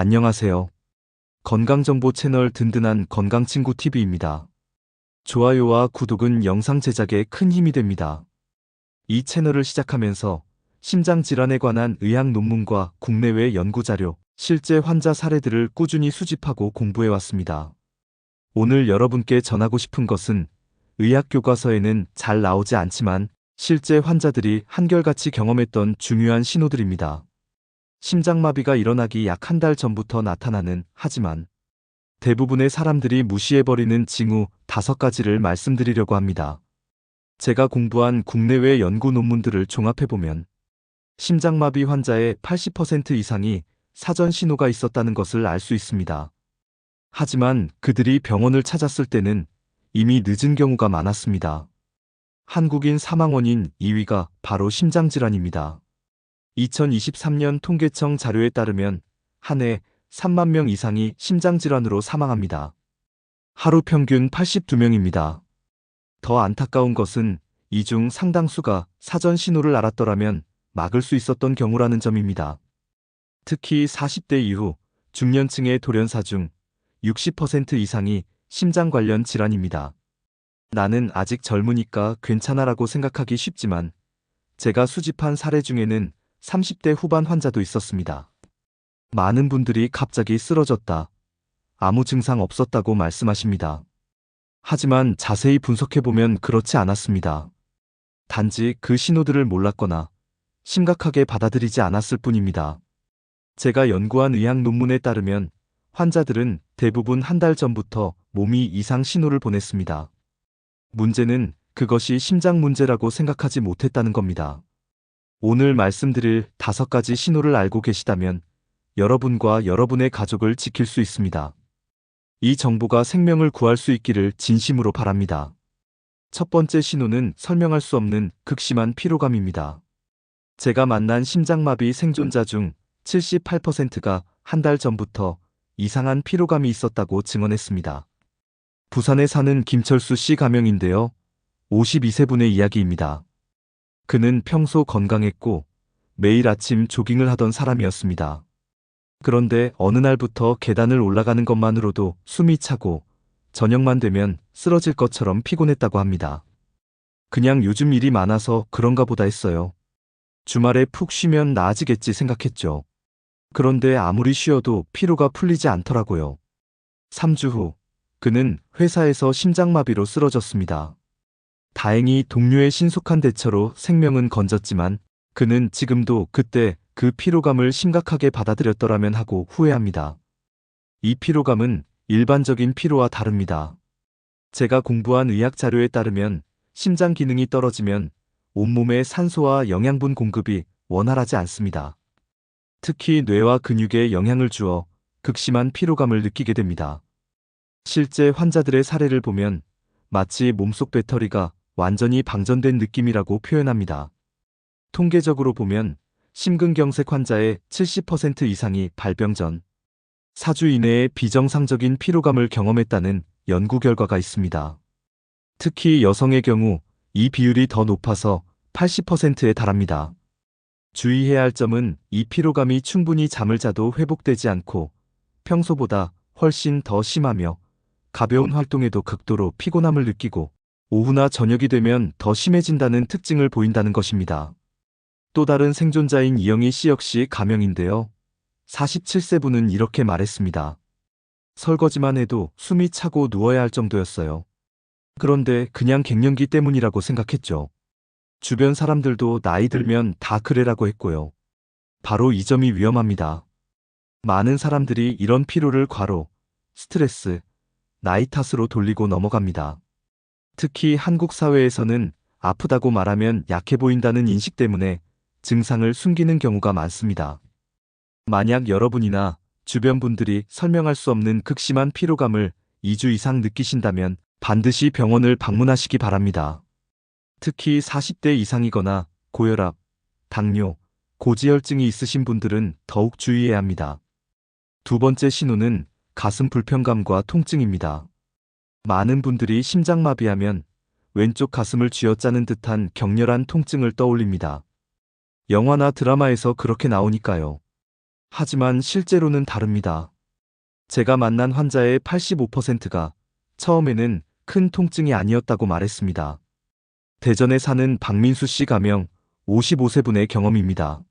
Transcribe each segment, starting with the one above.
안녕하세요. 건강정보 채널 든든한 건강친구 TV입니다. 좋아요와 구독은 영상 제작에 큰 힘이 됩니다. 이 채널을 시작하면서 심장질환에 관한 의학 논문과 국내외 연구자료, 실제 환자 사례들을 꾸준히 수집하고 공부해 왔습니다. 오늘 여러분께 전하고 싶은 것은 의학 교과서에는 잘 나오지 않지만 실제 환자들이 한결같이 경험했던 중요한 신호들입니다. 심장마비가 일어나기 약 한 달 전부터 나타나는, 하지만 대부분의 사람들이 무시해버리는 징후 5가지를 말씀드리려고 합니다. 제가 공부한 국내외 연구 논문들을 종합해보면 심장마비 환자의 80% 이상이 사전 신호가 있었다는 것을 알 수 있습니다. 하지만 그들이 병원을 찾았을 때는 이미 늦은 경우가 많았습니다. 한국인 사망 원인 2위가 바로 심장질환입니다. 2023년 통계청 자료에 따르면 한 해 3만 명 이상이 심장질환으로 사망합니다. 하루 평균 82명입니다. 더 안타까운 것은 이 중 상당수가 사전 신호를 알았더라면 막을 수 있었던 경우라는 점입니다. 특히 40대 이후 중년층의 돌연사 중 60% 이상이 심장 관련 질환입니다. 나는 아직 젊으니까 괜찮아라고 생각하기 쉽지만 제가 수집한 사례 중에는 30대 후반 환자도 있었습니다. 많은 분들이 갑자기 쓰러졌다, 아무 증상 없었다고 말씀하십니다. 하지만 자세히 분석해보면 그렇지 않았습니다. 단지 그 신호들을 몰랐거나 심각하게 받아들이지 않았을 뿐입니다. 제가 연구한 의학 논문에 따르면 환자들은 대부분 한 달 전부터 몸이 이상 신호를 보냈습니다. 문제는 그것이 심장 문제라고 생각하지 못했다는 겁니다. 오늘 말씀드릴 5가지 신호를 알고 계시다면 여러분과 여러분의 가족을 지킬 수 있습니다. 이 정보가 생명을 구할 수 있기를 진심으로 바랍니다. 첫 번째 신호는 설명할 수 없는 극심한 피로감입니다. 제가 만난 심장마비 생존자 중 78%가 한 달 전부터 이상한 피로감이 있었다고 증언했습니다. 부산에 사는 김철수 씨 가명인데요. 52세분의 이야기입니다. 그는 평소 건강했고 매일 아침 조깅을 하던 사람이었습니다. 그런데 어느 날부터 계단을 올라가는 것만으로도 숨이 차고 저녁만 되면 쓰러질 것처럼 피곤했다고 합니다. 그냥 요즘 일이 많아서 그런가 보다 했어요. 주말에 푹 쉬면 나아지겠지 생각했죠. 그런데 아무리 쉬어도 피로가 풀리지 않더라고요. 3주 후 그는 회사에서 심장마비로 쓰러졌습니다. 다행히 동료의 신속한 대처로 생명은 건졌지만 그는 지금도 그때 그 피로감을 심각하게 받아들였더라면 하고 후회합니다. 이 피로감은 일반적인 피로와 다릅니다. 제가 공부한 의학 자료에 따르면 심장 기능이 떨어지면 온몸의 산소와 영양분 공급이 원활하지 않습니다. 특히 뇌와 근육에 영향을 주어 극심한 피로감을 느끼게 됩니다. 실제 환자들의 사례를 보면 마치 몸속 배터리가 완전히 방전된 느낌이라고 표현합니다. 통계적으로 보면 심근경색 환자의 70% 이상이 발병 전 4주 이내에 비정상적인 피로감을 경험했다는 연구 결과가 있습니다. 특히 여성의 경우 이 비율이 더 높아서 80%에 달합니다. 주의해야 할 점은 이 피로감이 충분히 잠을 자도 회복되지 않고 평소보다 훨씬 더 심하며 가벼운 활동에도 극도로 피곤함을 느끼고 오후나 저녁이 되면 더 심해진다는 특징을 보인다는 것입니다. 또 다른 생존자인 이영희 씨 역시 가명인데요. 47세분은 이렇게 말했습니다. 설거지만 해도 숨이 차고 누워야 할 정도였어요. 그런데 그냥 갱년기 때문이라고 생각했죠. 주변 사람들도 나이 들면 다 그래라고 했고요. 바로 이 점이 위험합니다. 많은 사람들이 이런 피로를 과로, 스트레스, 나이 탓으로 돌리고 넘어갑니다. 특히 한국 사회에서는 아프다고 말하면 약해 보인다는 인식 때문에 증상을 숨기는 경우가 많습니다. 만약 여러분이나 주변 분들이 설명할 수 없는 극심한 피로감을 2주 이상 느끼신다면 반드시 병원을 방문하시기 바랍니다. 특히 40대 이상이거나 고혈압, 당뇨, 고지혈증이 있으신 분들은 더욱 주의해야 합니다. 두 번째 신호는 가슴 불편감과 통증입니다. 많은 분들이 심장마비하면 왼쪽 가슴을 쥐어짜는 듯한 격렬한 통증을 떠올립니다. 영화나 드라마에서 그렇게 나오니까요. 하지만 실제로는 다릅니다. 제가 만난 환자의 85%가 처음에는 큰 통증이 아니었다고 말했습니다. 대전에 사는 박민수 씨 가명 55세분의 경험입니다.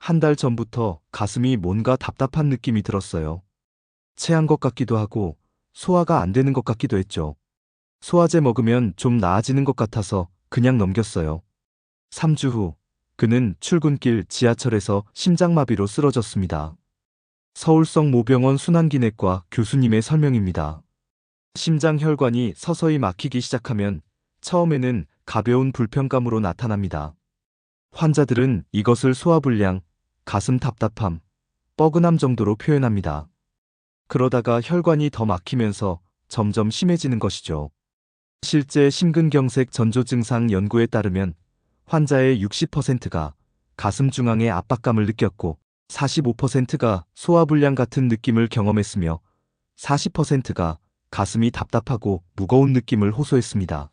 한 달 전부터 가슴이 뭔가 답답한 느낌이 들었어요. 체한 것 같기도 하고 소화가 안 되는 것 같기도 했죠. 소화제 먹으면 좀 나아지는 것 같아서 그냥 넘겼어요. 3주 후 그는 출근길 지하철에서 심장마비로 쓰러졌습니다. 서울성 모병원 순환기내과 교수님의 설명입니다. 심장 혈관이 서서히 막히기 시작하면 처음에는 가벼운 불편감으로 나타납니다. 환자들은 이것을 소화불량, 가슴 답답함, 뻐근함 정도로 표현합니다. 그러다가 혈관이 더 막히면서 점점 심해지는 것이죠. 실제 심근경색 전조 증상 연구에 따르면 환자의 60%가 가슴 중앙에 압박감을 느꼈고 45%가 소화불량 같은 느낌을 경험했으며 40%가 가슴이 답답하고 무거운 느낌을 호소했습니다.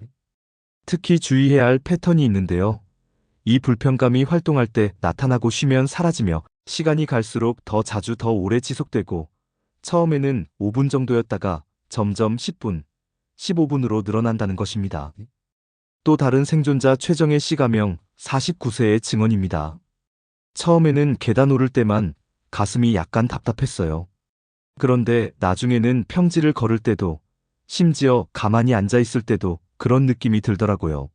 특히 주의해야 할 패턴이 있는데요. 이 불편감이 활동할 때 나타나고 쉬면 사라지며 시간이 갈수록 더 자주 더 오래 지속되고 처음에는 5분 정도였다가 점점 10분, 15분으로 늘어난다는 것입니다. 또 다른 생존자 최정혜 씨 가명 49세의 증언입니다. 처음에는 계단 오를 때만 가슴이 약간 답답했어요. 그런데 나중에는 평지를 걸을 때도 심지어 가만히 앉아 있을 때도 그런 느낌이 들더라고요.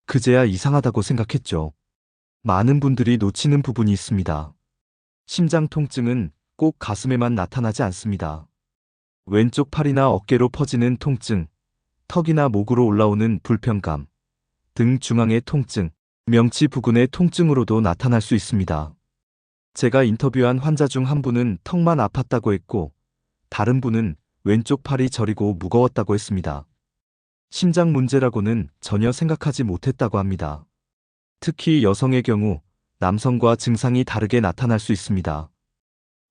그제야 이상하다고 생각했죠. 많은 분들이 놓치는 부분이 있습니다. 심장 통증은 꼭 가슴에만 나타나지 않습니다. 왼쪽 팔이나 어깨로 퍼지는 통증, 턱이나 목으로 올라오는 불편감, 등 중앙의 통증, 명치 부근의 통증으로도 나타날 수 있습니다. 제가 인터뷰한 환자 중 한 분은 턱만 아팠다고 했고, 다른 분은 왼쪽 팔이 저리고 무거웠다고 했습니다. 심장 문제라고는 전혀 생각하지 못했다고 합니다. 특히 여성의 경우 남성과 증상이 다르게 나타날 수 있습니다.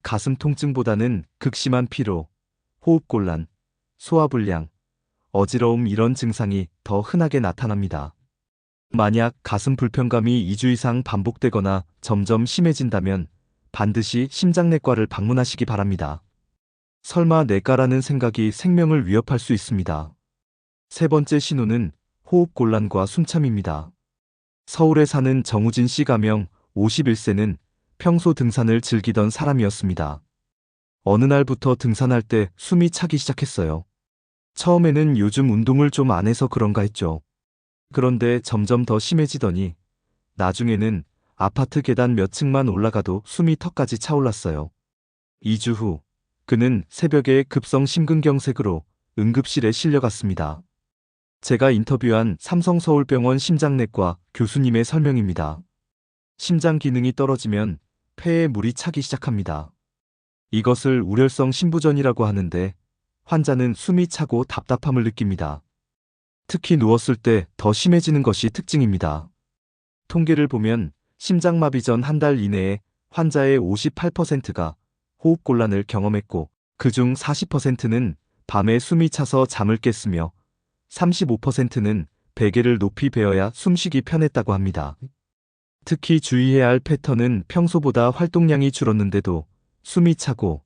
가슴 통증보다는 극심한 피로, 호흡곤란, 소화불량, 어지러움 이런 증상이 더 흔하게 나타납니다. 만약 가슴 불편감이 2주 이상 반복되거나 점점 심해진다면 반드시 심장내과를 방문하시기 바랍니다. 설마 내과라는 생각이 생명을 위협할 수 있습니다. 세 번째 신호는 호흡곤란과 숨참입니다. 서울에 사는 정우진 씨 가명 51세는 평소 등산을 즐기던 사람이었습니다. 어느 날부터 등산할 때 숨이 차기 시작했어요. 처음에는 요즘 운동을 좀 안 해서 그런가 했죠. 그런데 점점 더 심해지더니 나중에는 아파트 계단 몇 층만 올라가도 숨이 턱까지 차올랐어요. 2주 후 그는 새벽에 급성 심근경색으로 응급실에 실려갔습니다. 제가 인터뷰한 삼성서울병원 심장내과 교수님의 설명입니다. 심장 기능이 떨어지면 폐에 물이 차기 시작합니다. 이것을 우렬성 심부전이라고 하는데 환자는 숨이 차고 답답함을 느낍니다. 특히 누웠을 때 더 심해지는 것이 특징입니다. 통계를 보면 심장마비 전 한 달 이내에 환자의 58%가 호흡곤란을 경험했고 그중 40%는 밤에 숨이 차서 잠을 깼으며 35%는 베개를 높이 베어야 숨쉬기 편했다고 합니다. 특히 주의해야 할 패턴은 평소보다 활동량이 줄었는데도 숨이 차고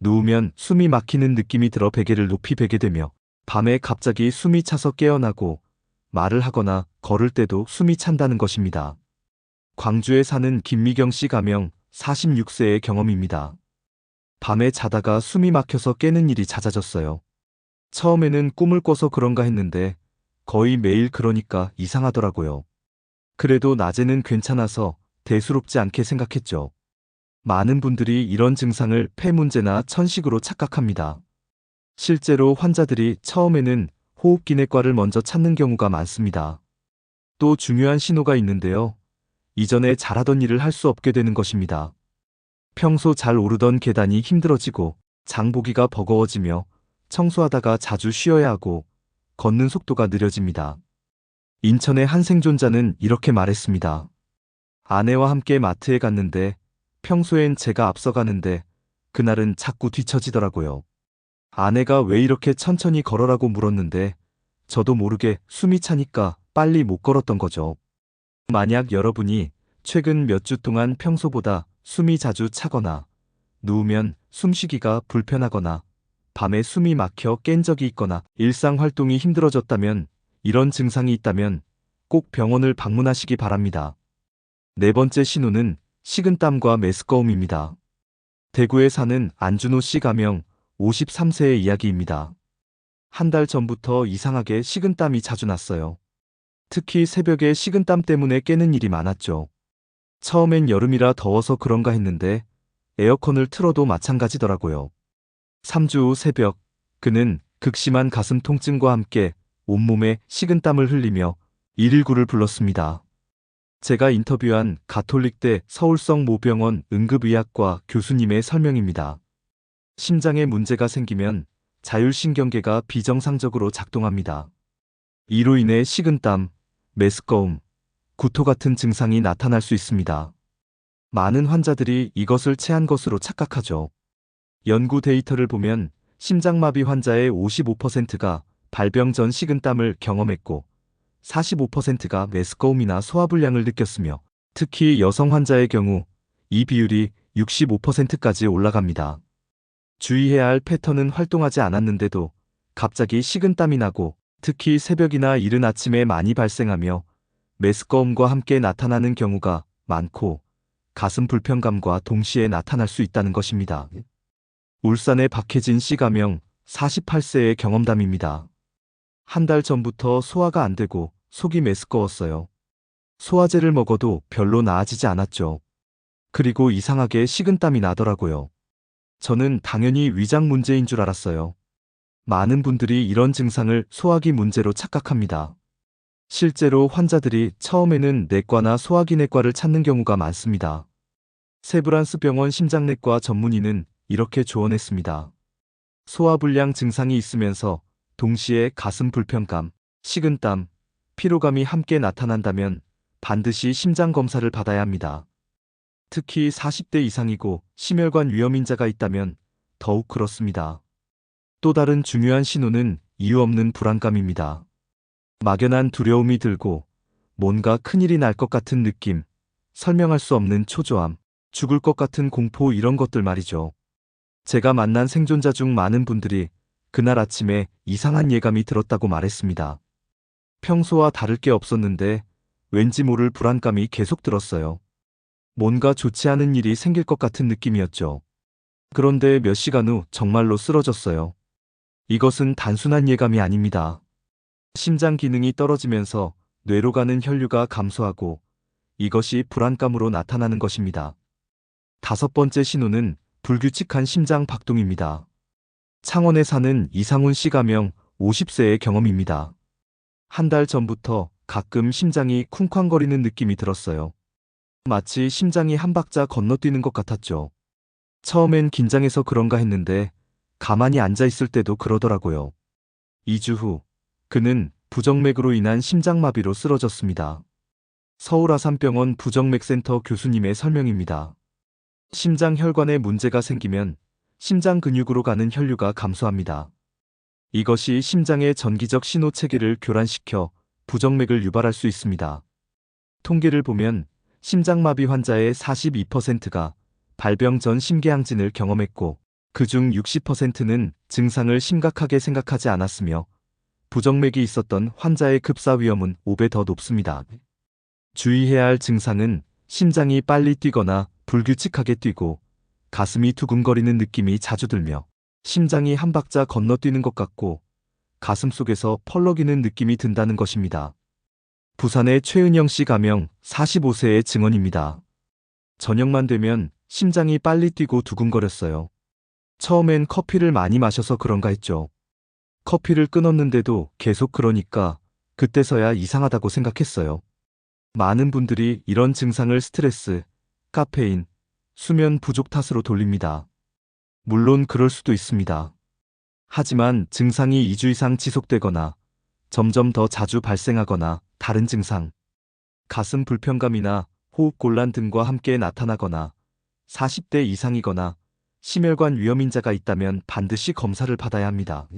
누우면 숨이 막히는 느낌이 들어 베개를 높이 베게 되며 밤에 갑자기 숨이 차서 깨어나고 말을 하거나 걸을 때도 숨이 찬다는 것입니다. 광주에 사는 김미경 씨 가명 46세의 경험입니다. 밤에 자다가 숨이 막혀서 깨는 일이 잦아졌어요. 처음에는 꿈을 꿔서 그런가 했는데 거의 매일 그러니까 이상하더라고요. 그래도 낮에는 괜찮아서 대수롭지 않게 생각했죠. 많은 분들이 이런 증상을 폐 문제나 천식으로 착각합니다. 실제로 환자들이 처음에는 호흡기내과를 먼저 찾는 경우가 많습니다. 또 중요한 신호가 있는데요. 이전에 잘하던 일을 할 수 없게 되는 것입니다. 평소 잘 오르던 계단이 힘들어지고 장보기가 버거워지며 청소하다가 자주 쉬어야 하고 걷는 속도가 느려집니다. 인천의 한 생존자는 이렇게 말했습니다. 아내와 함께 마트에 갔는데 평소엔 제가 앞서가는데 그날은 자꾸 뒤처지더라고요. 아내가 왜 이렇게 천천히 걸어라고 물었는데 저도 모르게 숨이 차니까 빨리 못 걸었던 거죠. 만약 여러분이 최근 몇 주 동안 평소보다 숨이 자주 차거나 누우면 숨쉬기가 불편하거나 밤에 숨이 막혀 깬 적이 있거나 일상 활동이 힘들어졌다면 이런 증상이 있다면 꼭 병원을 방문하시기 바랍니다. 네 번째 신호는 식은땀과 메스꺼움입니다. 대구에 사는 안준호 씨 가명 53세의 이야기입니다. 한 달 전부터 이상하게 식은땀이 자주 났어요. 특히 새벽에 식은땀 때문에 깨는 일이 많았죠. 처음엔 여름이라 더워서 그런가 했는데 에어컨을 틀어도 마찬가지더라고요. 3주 후 새벽, 그는 극심한 가슴 통증과 함께 온몸에 식은땀을 흘리며 119를 불렀습니다. 제가 인터뷰한 가톨릭대 서울성 모병원 응급의학과 교수님의 설명입니다. 심장에 문제가 생기면 자율신경계가 비정상적으로 작동합니다. 이로 인해 식은땀, 메스꺼움, 구토 같은 증상이 나타날 수 있습니다. 많은 환자들이 이것을 체한 것으로 착각하죠. 연구 데이터를 보면 심장마비 환자의 55%가 발병 전 식은땀을 경험했고 45%가 메스꺼움이나 소화불량을 느꼈으며 특히 여성 환자의 경우 이 비율이 65%까지 올라갑니다. 주의해야 할 패턴은 활동하지 않았는데도 갑자기 식은땀이 나고 특히 새벽이나 이른 아침에 많이 발생하며 메스꺼움과 함께 나타나는 경우가 많고 가슴 불편감과 동시에 나타날 수 있다는 것입니다. 울산의 박혜진 씨 가명 48세의 경험담입니다. 한 달 전부터 소화가 안 되고 속이 메스꺼웠어요. 소화제를 먹어도 별로 나아지지 않았죠. 그리고 이상하게 식은땀이 나더라고요. 저는 당연히 위장 문제인 줄 알았어요. 많은 분들이 이런 증상을 소화기 문제로 착각합니다. 실제로 환자들이 처음에는 내과나 소화기 내과를 찾는 경우가 많습니다. 세브란스 병원 심장내과 전문의는 이렇게 조언했습니다. 소화불량 증상이 있으면서 동시에 가슴 불편감, 식은땀, 피로감이 함께 나타난다면 반드시 심장 검사를 받아야 합니다. 특히 40대 이상이고 심혈관 위험인자가 있다면 더욱 그렇습니다. 또 다른 중요한 신호는 이유 없는 불안감입니다. 막연한 두려움이 들고 뭔가 큰일이 날 것 같은 느낌, 설명할 수 없는 초조함, 죽을 것 같은 공포 이런 것들 말이죠. 제가 만난 생존자 중 많은 분들이 그날 아침에 이상한 예감이 들었다고 말했습니다. 평소와 다를 게 없었는데 왠지 모를 불안감이 계속 들었어요. 뭔가 좋지 않은 일이 생길 것 같은 느낌이었죠. 그런데 몇 시간 후 정말로 쓰러졌어요. 이것은 단순한 예감이 아닙니다. 심장 기능이 떨어지면서 뇌로 가는 혈류가 감소하고 이것이 불안감으로 나타나는 것입니다. 다섯 번째 신호는 불규칙한 심장 박동입니다. 창원에 사는 이상훈 씨 가명 50세의 경험입니다. 한 달 전부터 가끔 심장이 쿵쾅거리는 느낌이 들었어요. 마치 심장이 한 박자 건너뛰는 것 같았죠. 처음엔 긴장해서 그런가 했는데 가만히 앉아 있을 때도 그러더라고요. 2주 후 그는 부정맥으로 인한 심장마비로 쓰러졌습니다. 서울 아산병원 부정맥센터 교수님의 설명입니다. 심장 혈관에 문제가 생기면 심장 근육으로 가는 혈류가 감소합니다. 이것이 심장의 전기적 신호 체계를 교란시켜 부정맥을 유발할 수 있습니다. 통계를 보면 심장마비 환자의 42%가 발병 전 심계항진을 경험했고 그중 60%는 증상을 심각하게 생각하지 않았으며 부정맥이 있었던 환자의 급사 위험은 5배 더 높습니다. 주의해야 할 증상은 심장이 빨리 뛰거나 불규칙하게 뛰고 가슴이 두근거리는 느낌이 자주 들며 심장이 한 박자 건너뛰는 것 같고 가슴 속에서 펄럭이는 느낌이 든다는 것입니다. 부산의 최은영 씨 가명 45세의 증언입니다. 저녁만 되면 심장이 빨리 뛰고 두근거렸어요. 처음엔 커피를 많이 마셔서 그런가 했죠. 커피를 끊었는데도 계속 그러니까 그때서야 이상하다고 생각했어요. 많은 분들이 이런 증상을 스트레스, 카페인, 수면 부족 탓으로 돌립니다. 물론 그럴 수도 있습니다. 하지만 증상이 2주 이상 지속되거나 점점 더 자주 발생하거나 다른 증상, 가슴 불편감이나 호흡곤란 등과 함께 나타나거나 40대 이상이거나 심혈관 위험인자가 있다면 반드시 검사를 받아야 합니다.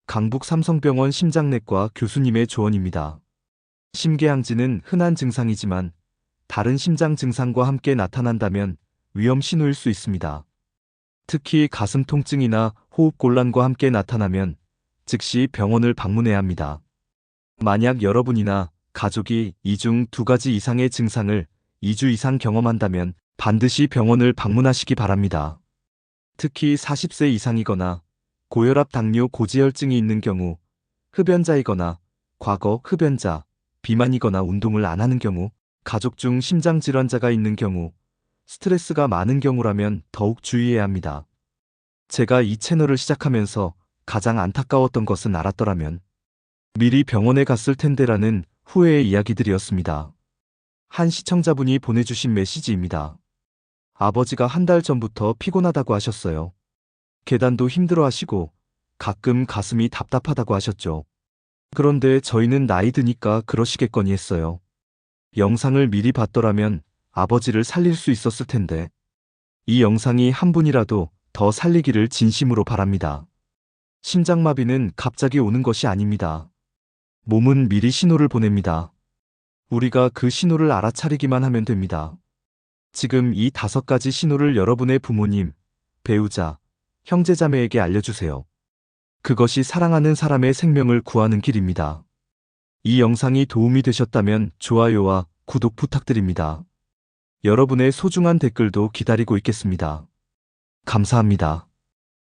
강북 삼성병원 심장내과 교수님의 조언입니다. 심계항진은 흔한 증상이지만 다른 심장 증상과 함께 나타난다면 위험 신호일 수 있습니다. 특히 가슴 통증이나 호흡곤란과 함께 나타나면 즉시 병원을 방문해야 합니다. 만약 여러분이나 가족이 이 중 두 가지 이상의 증상을 2주 이상 경험한다면 반드시 병원을 방문하시기 바랍니다. 특히 40세 이상이거나 고혈압, 당뇨, 고지혈증이 있는 경우, 흡연자이거나 과거 흡연자, 비만이거나 운동을 안 하는 경우, 가족 중 심장질환자가 있는 경우, 스트레스가 많은 경우라면 더욱 주의해야 합니다. 제가 이 채널을 시작하면서 가장 안타까웠던 것은 알았더라면 미리 병원에 갔을 텐데라는 후회의 이야기들이었습니다. 한 시청자분이 보내주신 메시지입니다. 아버지가 한 달 전부터 피곤하다고 하셨어요. 계단도 힘들어 하시고 가끔 가슴이 답답하다고 하셨죠. 그런데 저희는 나이 드니까 그러시겠거니 했어요. 영상을 미리 봤더라면 아버지를 살릴 수 있었을 텐데. 이 영상이 한 분이라도 더 살리기를 진심으로 바랍니다. 심장마비는 갑자기 오는 것이 아닙니다. 몸은 미리 신호를 보냅니다. 우리가 그 신호를 알아차리기만 하면 됩니다. 지금 이 5가지 신호를 여러분의 부모님, 배우자, 형제자매에게 알려주세요. 그것이 사랑하는 사람의 생명을 구하는 길입니다. 이 영상이 도움이 되셨다면 좋아요와 구독 부탁드립니다. 여러분의 소중한 댓글도 기다리고 있겠습니다. 감사합니다.